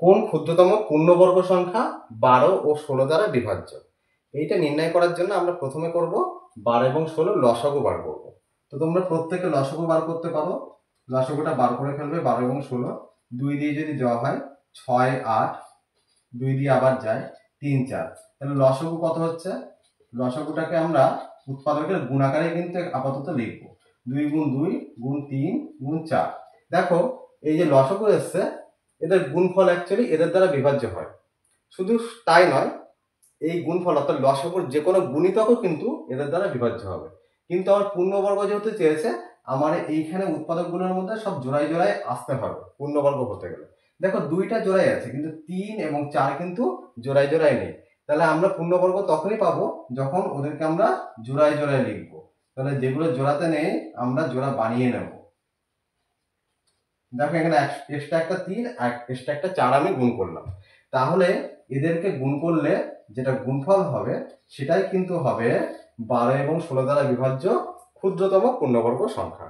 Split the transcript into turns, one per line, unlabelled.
কোন ক্ষুদ্রতম পূর্ণবর্গ সংখ্যা 12 ও 16 দ্বারা বিভাজ্য? এইটা নির্ণয় করার জন্য আমরা প্রথমে করব 12 এবং 16 লসাগু বার করব। তো তোমরা প্রত্যেকে লসাগু বার করতে পারো। লসাগুটা বার করে ফেলবে 12 এবং 16। 2 দিয়ে যদি দেওয়া হয় 6 8, 2 দিয়ে আবার যায় 3 4। তাহলে লসাগু কত হচ্ছে? লসাগুটাকে আমরা উৎপাদকের গুণাকারে কিন্তু আপাতত লিখব। 2 গুণ 2 গুণ 3 গুণ 4। দেখো এই যে লসাগু এসছে, এদের গুণফল অ্যাকচুয়ালি এদের দ্বারা বিভাজ্য হয়। শুধু তাই নয়, এই গুণফল অর্থাৎ লসাগুর যে কোনো গুণিতকও কিন্তু এদের দ্বারা বিভাজ্য হবে। কিন্তু আমার পূর্ণবর্গ যেহেতু চেয়েছে, আমার এইখানে উৎপাদকগুলোর মধ্যে সব জোড়ায় জোড়ায় আসতে হবে পূর্ণবর্গ হতে গেলে। দেখো 2টা জোড়ায় আছে, কিন্তু 3 এবং 4 কিন্তু জোড়ায় জোড়ায় নেই। তাহলে আমরা পূর্ণবর্গ তখনই পাবো যখন ওদেরকে আমরা জোড়ায় জোড়ায় লিখবো। তাহলে যেগুলো জোড়াতে নেই আমরা জোড়া বানিয়ে নেব। দেখো এখানে এক্সট্রা একটা 3 এক্সট্রা একটা 4 আমি গুণ করলাম। তাহলে এদেরকে গুণ করলে যেটা গুণফল হবে সেটাই কিন্তু হবে 12 এবং 16 দ্বারা বিভাজ্য ক্ষুদ্রতম পূর্ণবর্গ সংখ্যা।